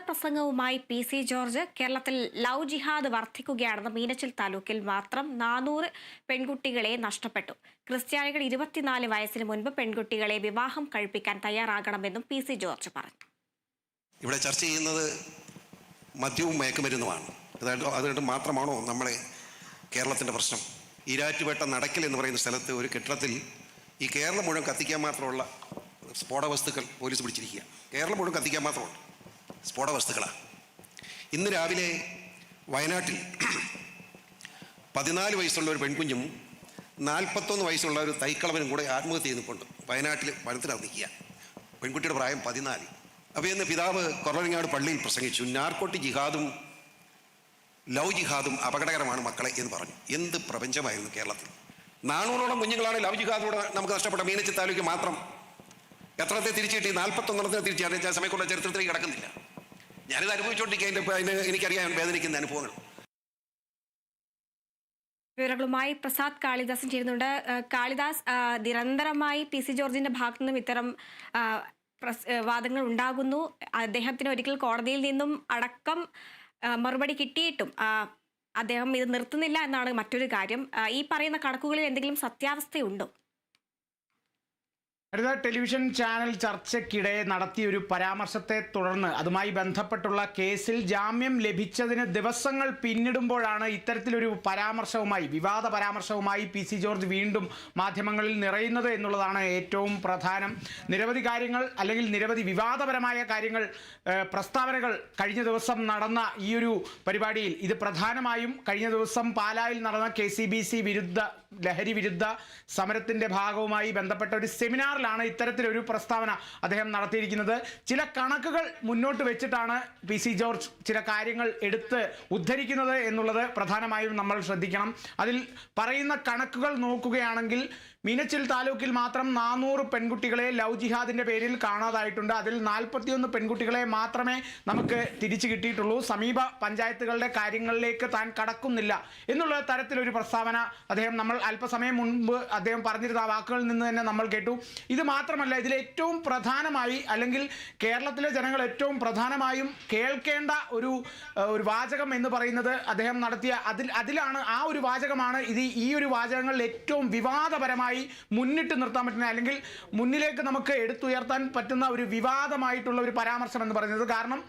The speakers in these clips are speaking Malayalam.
പ്രസംഗവുമായി പി.സി. ജോർജ് കേരളത്തിൽ ലവ് ജിഹാദ് വർദ്ധിക്കുകയാണെന്ന് മീനച്ചിൽ താലൂക്കിൽ മാത്രം 400 പെൺകുട്ടികളെ നഷ്ടപ്പെട്ടു. ക്രിസ്ത്യാനികൾ 24 വയസ്സിന് മുൻപ് പെൺകുട്ടികളെ വിവാഹം കഴിപ്പിക്കാൻ തയ്യാറാകണമെന്നും പി.സി. ജോർജ് പറഞ്ഞു. ഇവിടെ ചർച്ച ചെയ്യുന്നത് മദ്യവും മയക്കുമരുന്നുമാണ്. അതുകൊണ്ട് മാത്രമാണോ നമ്മളെ കേരളത്തിൻ്റെ പ്രശ്നം? ഈരാറ്റുപേട്ട നടക്കൽ എന്ന് പറയുന്ന സ്ഥലത്ത് ഒരു കെട്ടിടത്തിൽ ഈ കേരളം മുഴുവൻ കത്തിക്കാൻ മാത്രമുള്ള സ്ഫോടക വസ്തുക്കൾ പോലീസ് പിടിച്ചിരിക്കുക. കേരളം മുഴുവൻ കത്തിക്കാൻ മാത്രമുണ്ട് സ്ഫോടക വസ്തുക്കളാണ്. ഇന്ന് രാവിലെ വയനാട്ടിൽ 14 വയസ്സുള്ള ഒരു പെൺകുഞ്ഞും 41 വയസ്സുള്ള ഒരു തൈക്കളവനും കൂടെ ആത്മഹത്യ ചെയ്തിട്ടുണ്ട്. വയനാട്ടിൽ വനത്തിനകത്ത് നിൽക്കുക. പെൺകുട്ടിയുടെ പ്രായം 14. അപ്പോൾ ഇന്ന് പിതാവ് കൊറവങ്ങാട് പള്ളിയിൽ പ്രസംഗിച്ചു, നാർക്കോട്ടിക് ജിഹാദും ലവ് ജിഹാദും അപകടകരമാണ് മക്കളെ എന്ന് പറഞ്ഞു. എന്ത് പ്രപഞ്ചമായിരുന്നു കേരളത്തിൽ! 400ഓളം കുഞ്ഞുങ്ങളാണ് ലവ് ജിഹാദിലൂടെ നമുക്ക് നഷ്ടപ്പെട്ട. മീനച്ചിൽ താലൂക്ക് മാത്രം എത്രത്തെ തിരിച്ചു കിട്ടി? 41 തിരിച്ചു കിട്ടി. ആ സമയത്തുള്ള ചരിത്രത്തിലേക്ക് കിടക്കുന്നില്ല. ഞാനിത് അനുഭവിച്ചുകൊണ്ടിരിക്കുക. എനിക്കറിയാൻ വേദനിക്കുന്ന അനുഭവങ്ങൾ. വിവരങ്ങളുമായി പ്രസാദ് കാളിദാസൻ ചേരുന്നുണ്ട്. കാളിദാസ്, നിരന്തരമായി പി.സി. ജോർജിന്റെ ഭാഗത്തു നിന്നും ഇത്തരം വാദങ്ങൾ ഉണ്ടാകുന്നു. അദ്ദേഹത്തിന് ഒരിക്കൽ കോടതിയിൽ നിന്നും അടക്കം മറുപടി കിട്ടിയിട്ടും അദ്ദേഹം ഇത് നിർത്തുന്നില്ല എന്നാണ് മറ്റൊരു കാര്യം. ഈ പറയുന്ന കണക്കുകളിൽ എന്തെങ്കിലും സത്യാവസ്ഥയുണ്ടോ? അടുത്ത ടെലിവിഷൻ ചാനൽ ചർച്ചയ്ക്കിടെ നടത്തിയ ഒരു പരാമർശത്തെ തുടർന്ന് അതുമായി ബന്ധപ്പെട്ടുള്ള കേസിൽ ജാമ്യം ലഭിച്ചതിന് ദിവസങ്ങൾ പിന്നിടുമ്പോഴാണ് ഇത്തരത്തിലൊരു പരാമർശവുമായി, വിവാദ പരാമർശവുമായി പി.സി. ജോർജ് വീണ്ടും മാധ്യമങ്ങളിൽ നിറയുന്നത് എന്നുള്ളതാണ് ഏറ്റവും പ്രധാനം. നിരവധി കാര്യങ്ങൾ, അല്ലെങ്കിൽ നിരവധി വിവാദപരമായ കാര്യങ്ങൾ, പ്രസ്താവനകൾ കഴിഞ്ഞ ദിവസം നടന്ന ഈ ഒരു പരിപാടിയിൽ, ഇത് പ്രധാനമായും കഴിഞ്ഞ ദിവസം പാലായിൽ നടന്ന KCBC ലഹരി വിരുദ്ധ സമരത്തിൻ്റെ ഭാഗവുമായി ബന്ധപ്പെട്ട ഒരു സെമിനാറിലാണ് ഇത്തരത്തിലൊരു പ്രസ്താവന അദ്ദേഹം നടത്തിയിരിക്കുന്നത്. ചില കണക്കുകൾ മുന്നോട്ട് വെച്ചിട്ടാണ് പി.സി. ജോർജ് ചില കാര്യങ്ങൾ എടുത്ത് ഉദ്ധരിക്കുന്നത് എന്നുള്ളത് പ്രധാനമായും നമ്മൾ ശ്രദ്ധിക്കണം. അതിൽ പറയുന്ന കണക്കുകൾ നോക്കുകയാണെങ്കിൽ മീനച്ചിൽ താലൂക്കിൽ മാത്രം 400 പെൺകുട്ടികളെ ലവ് ജിഹാദിൻ്റെ പേരിൽ കാണാതായിട്ടുണ്ട്. അതിൽ 41 പെൺകുട്ടികളെ മാത്രമേ നമുക്ക് തിരിച്ചു കിട്ടിയിട്ടുള്ളൂ. സമീപ പഞ്ചായത്തുകളുടെ കാര്യങ്ങളിലേക്ക് താൻ കടക്കുന്നില്ല എന്നുള്ള തരത്തിലൊരു പ്രസ്താവന നമ്മൾ അല്പസമയം മുൻപ് അദ്ദേഹം പറഞ്ഞിരുന്ന ആ വാക്കുകളിൽ നിന്ന് തന്നെ നമ്മൾ കേട്ടു. ഇത് മാത്രമല്ല, ഇതിൽ ഏറ്റവും പ്രധാനമായി, അല്ലെങ്കിൽ കേരളത്തിലെ ജനങ്ങൾ ഏറ്റവും പ്രധാനമായും കേൾക്കേണ്ട ഒരു വാചകം എന്ന് പറയുന്നത് അദ്ദേഹം നടത്തിയ അതിലാണ് ആ ഒരു വാചകമാണ് ഈ ഒരു വാചകങ്ങളിൽ ഏറ്റവും വിവാദപരമായി മുന്നിട്ട് നിർത്താൻ പറ്റുന്ന, അല്ലെങ്കിൽ മുന്നിലേക്ക് നമുക്ക് എടുത്തുയർത്താൻ പറ്റുന്ന ഒരു വിവാദമായിട്ടുള്ള ഒരു പരാമർശം എന്ന് പറയുന്നത്. കാരണം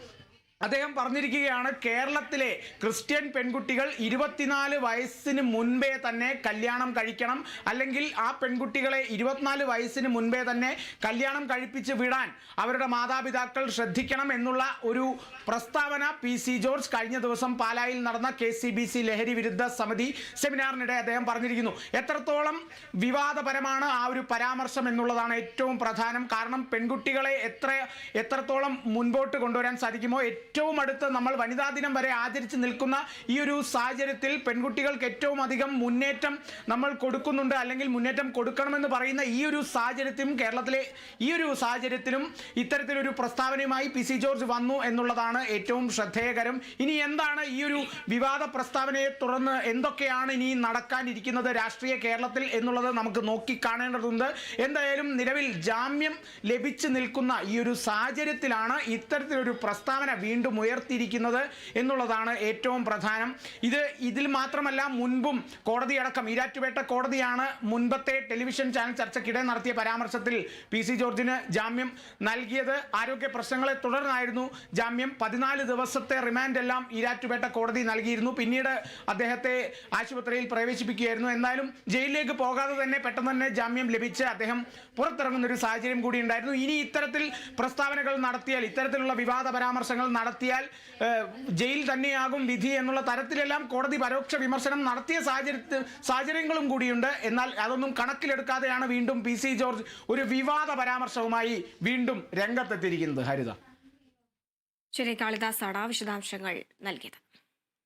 അദ്ദേഹം പറഞ്ഞിരിക്കുകയാണ്, കേരളത്തിലെ ക്രിസ്ത്യൻ പെൺകുട്ടികൾ 24 വയസ്സിന് മുൻപേ തന്നെ കല്യാണം കഴിക്കണം, അല്ലെങ്കിൽ ആ പെൺകുട്ടികളെ 24 വയസ്സിന് മുൻപേ തന്നെ കല്യാണം കഴിപ്പിച്ച് വിടാൻ അവരുടെ മാതാപിതാക്കൾ ശ്രദ്ധിക്കണം എന്നുള്ള ഒരു പ്രസ്താവന പി.സി. ജോർജ് കഴിഞ്ഞ ദിവസം പാലായിൽ നടന്ന KCBC ലഹരി വിരുദ്ധ സമിതി സെമിനാറിനിടെ അദ്ദേഹം പറഞ്ഞിരിക്കുന്നു. എത്രത്തോളം വിവാദപരമാണ് ആ ഒരു പരാമർശം എന്നുള്ളതാണ് ഏറ്റവും പ്രധാനം. കാരണം പെൺകുട്ടികളെ എത്രത്തോളം മുൻപോട്ട് കൊണ്ടുവരാൻ സാധിക്കുമോ, ഏറ്റവും അടുത്ത് നമ്മൾ വനിതാ ദിനം വരെ ആചരിച്ച് നിൽക്കുന്ന ഈ ഒരു സാഹചര്യത്തിൽ പെൺകുട്ടികൾക്ക് ഏറ്റവും അധികം മുന്നേറ്റം നമ്മൾ കൊടുക്കുന്നുണ്ട്, അല്ലെങ്കിൽ മുന്നേറ്റം കൊടുക്കണമെന്ന് പറയുന്ന ഈ ഒരു സാഹചര്യത്തിലും, കേരളത്തിലെ ഈ ഒരു സാഹചര്യത്തിലും ഇത്തരത്തിലൊരു പ്രസ്താവനയുമായി പി.സി. ജോർജ് വന്നു എന്നുള്ളതാണ് ഏറ്റവും ശ്രദ്ധേയകരം. ഇനി എന്താണ് ഈ ഒരു വിവാദ പ്രസ്താവനയെ തുടർന്ന് എന്തൊക്കെയാണ് ഇനി നടക്കാനിരിക്കുന്നത് രാഷ്ട്രീയ കേരളത്തിൽ എന്നുള്ളത് നമുക്ക് നോക്കിക്കാണേണ്ടതുണ്ട്. എന്തായാലും നിലവിൽ ജാമ്യം ലഭിച്ചു നിൽക്കുന്ന ഈ ഒരു സാഹചര്യത്തിലാണ് ഇത്തരത്തിലൊരു പ്രസ്താവന വീണ്ടും ഉയർത്തിയിരിക്കുന്നത് എന്നുള്ളതാണ് ഏറ്റവും പ്രധാനം. ഇതിൽ മാത്രമല്ല, മുൻപും കോടതിയടക്കം ഈരാറ്റുപേട്ട കോടതിയാണ് മുൻപത്തെ ടെലിവിഷൻ ചാനൽ ചർച്ചയ്ക്കിടെ നടത്തിയ പരാമർശത്തിൽ പി.സി. ജോർജിന് ജാമ്യം നൽകിയത്. ആരോഗ്യ പ്രശ്നങ്ങളെ തുടർന്നായിരുന്നു ജാമ്യം. 14 ദിവസത്തെ റിമാൻഡ് എല്ലാം ഈരാറ്റുപേട്ട കോടതി നൽകിയിരുന്നു. പിന്നീട് അദ്ദേഹത്തെ ആശുപത്രിയിൽ പ്രവേശിപ്പിക്കുകയായിരുന്നു. എന്തായാലും ജയിലിലേക്ക് പോകാതെ തന്നെ പെട്ടെന്ന് തന്നെ ജാമ്യം ലഭിച്ച് അദ്ദേഹം പുറത്തിറങ്ങുന്ന ഒരു സാഹചര്യം കൂടി ഉണ്ടായിരുന്നു. ഇനി ഇത്തരത്തിൽ പ്രസ്താവനകൾ നടത്തിയാൽ, ഇത്തരത്തിലുള്ള വിവാദ പരാമർശങ്ങൾ നടത്തിയാൽ ജയിൽ തന്നെയാകും വിധി എന്നുള്ള തരത്തിലെല്ലാം കോടതി പരോക്ഷ വിമർശനം നടത്തിയ സാഹചര്യങ്ങളും കൂടിയുണ്ട്. എന്നാൽ അതൊന്നും കണക്കിലെടുക്കാതെയാണ് വീണ്ടും പി.സി. ജോർജ് ഒരു വിവാദ പരാമർശവുമായി വീണ്ടും രംഗത്തെത്തിയിരിക്കുന്നത്. ഹരിത. ശരി, കാളിദാസാണ് വിശദാംശങ്ങൾ നൽകിയത്.